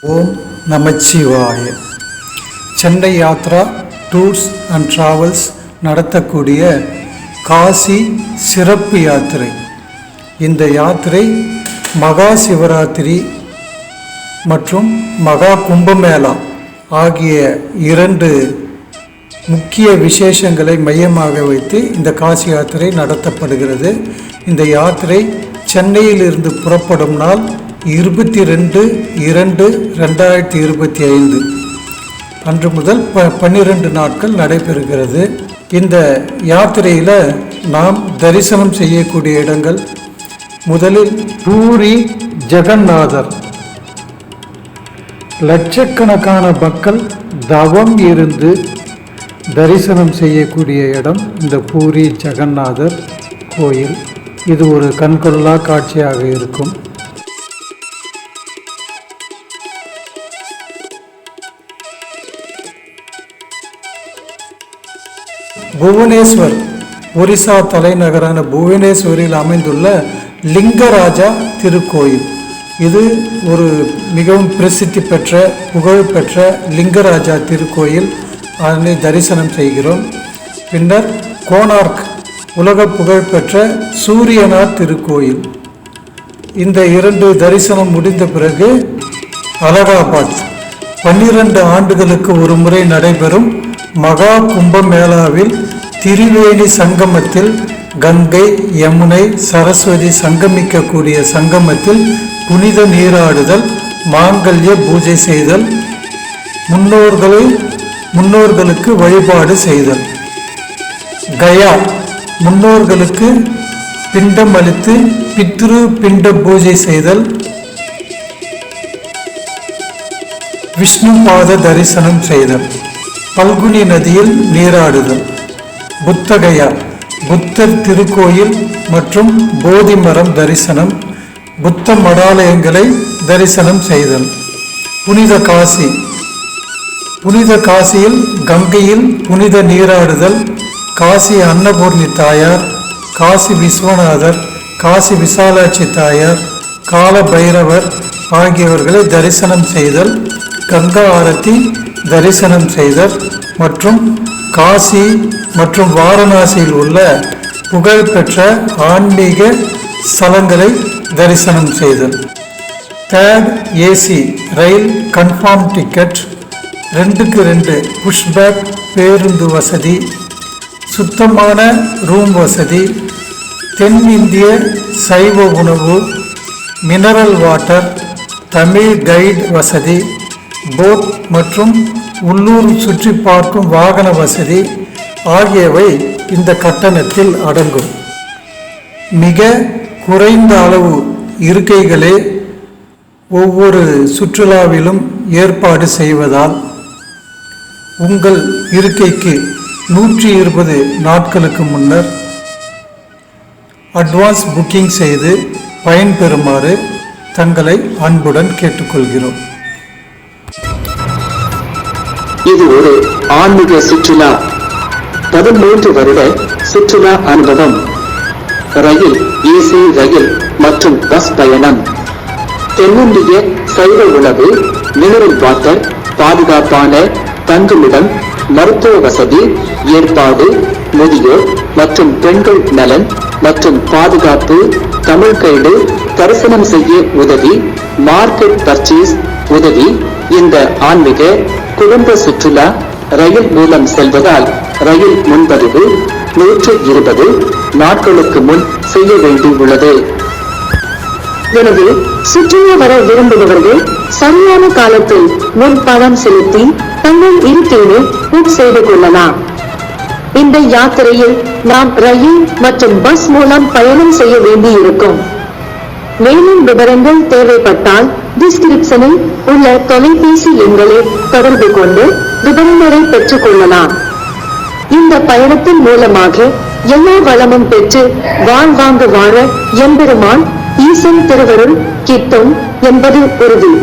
ஓம் நமச்சிவாய. Chennai Yatra tours and travels நடத்தக்கூடிய காசி சிறப்பு யாத்திரை. இந்த யாத்திரை மகா சிவராத்திரி மற்றும் மகா கும்பமேளா ஆகிய இரண்டு முக்கிய விசேஷங்களை மையமாக வைத்து இந்த காசி யாத்திரை நடத்தப்படுகிறது. இந்த யாத்திரை சென்னையிலிருந்து புறப்படும் நாள் 22/2/2025 அன்று முதல் 12 நாட்கள் நடைபெறுகிறது. இந்த யாத்திரையில் நாம் தரிசனம் செய்யக்கூடிய இடங்கள், முதலில் பூரி ஜெகநாதர். லட்சக்கணக்கான மக்கள் தவம் இருந்து தரிசனம் செய்யக்கூடிய இடம் இந்த பூரி ஜெகநாதர் கோயில். இது ஒரு கண்கொள்ளா காட்சியாக இருக்கும். புவனேஸ்வர், ஒரிசா தலைநகரான புவனேஸ்வரில் அமைந்துள்ள லிங்கராஜா திருக்கோயில். இது ஒரு மிகவும் பிரசித்தி பெற்ற புகழ்பெற்ற லிங்கராஜா திருக்கோயில். அதனை தரிசனம் செய்கிறோம். பின்னர் கோனார்க், உலக புகழ்பெற்ற சூரியனார் திருக்கோயில். இந்த இரண்டு தரிசனம் முடிந்த பிறகு அலகாபாத், 12 ஆண்டுகளுக்கு ஒரு முறை நடைபெறும் மகா கும்பமேளாவில் திரிவேணி சங்கமத்தில் கங்கை, யமுனை, சரஸ்வதி சங்கமிக்கக்கூடிய சங்கமத்தில் புனித நீராடுதல், மாங்கல்ய பூஜை செய்தல், முன்னோர்களுக்கு வழிபாடு செய்தல். கயா, முன்னோர்களுக்கு பிண்டம் அளித்து பித்ரு பிண்ட பூஜை செய்தல். விஷ்ணு பாத தரிசனம் செய்தல். பல்குனி நதியில் நீராடுதல். புத்தகயா, புத்தர் திருக்கோயில் மற்றும் போதி மரம் தரிசனம், புத்த மடாலயங்களை தரிசனம் செய்தல். புனித காசி, புனித காசியில் கங்கையில் புனித நீராடுதல். காசி அன்னபூர்ணி தாயார், காசி விஸ்வநாதர், காசி விசாலாட்சி தாயார், கால பைரவர் ஆகியவர்களை தரிசனம் செய்தல். கங்கா ஆரத்தி தரிசனம் செய்தல் மற்றும் காசி மற்றும் வாரணாசியில் உள்ள புகழ்பெற்ற ஆன்மீக ஸ்தலங்களை தரிசனம் செய்தல். தேர்ட் ஏசி ரயில் கன்ஃபார்ம் டிக்கெட், 2x2 புஷ்பேக் பேருந்து வசதி, சுத்தமான ரூம் வசதி, தென்னிந்திய சைவ உணவு, மினரல் வாட்டர், தமிழ் கைடு வசதி, போட் மற்றும் உள்ளூர் சுற்றி பார்க்கும் வாகன வசதி ஆகியவை இந்த கட்டணத்தில் அடங்கும். மிக குறைந்த அளவு இருக்கைகளே ஒவ்வொரு சுற்றுலாவிலும் ஏற்பாடு செய்வதால் உங்கள் இருக்கைக்கு 120 நாட்களுக்கு முன்னர் அட்வான்ஸ் புக்கிங் செய்து பயன்பெறுமாறு தங்களை அன்புடன் கேட்டுக்கொள்கிறோம். இது ஒரு ஆன்மீக சுற்றுலா. 13 வருட சுற்றுலா அனுபவம். ரயில், ஏசி ரயில் மற்றும் பஸ் பயணம். தென்னிந்திய சைவ உணவு, மினரல் வாட்டர், பாதுகாப்பான தங்குமிடம், மருத்துவ வசதி ஏற்பாடு, முதியோர் மற்றும் பெண்கள் நலன் மற்றும் பாதுகாப்பு, தமிழ் கைடு, தரிசனம் செய்ய உதவி, மார்க்கெட் பர்ச்சேஸ் உதவி. இந்த ஆன்மீக குடும்ப சுற்றுலா ரயில் மூலம் செல்வதால் ரயில் முன்பதிவு 120 நாட்களுக்கு முன் செய்ய வேண்டியுள்ளது. எனவே சுற்றுலா வர விரும்புபவர்கள் சரியான காலத்தில் முன் பணம் செலுத்தி தங்கள் இருக்கையை புக் செய்து கொள்ளலாம். இந்த யாத்திரையில் நாம் ரயில் மற்றும் பஸ் மூலம் பயணம் செய்ய வேண்டியிருக்கும். மேலும் விவரங்கள் தேவைப்பட்டால் டிஸ்கிரிப்ஷனில் உள்ள தொலைபேசி எண்களை தொடர்பு கொண்டு விவரங்களை பெற்றுக் கொள்ளலாம். இந்த பயணத்தின் மூலமாக எல்லா வளமும் பெற்று வாழ்வாங்கு வாழ எம்பெருமான் ஈசன் திருவருள் கிட்டும் என்பது உறுதி.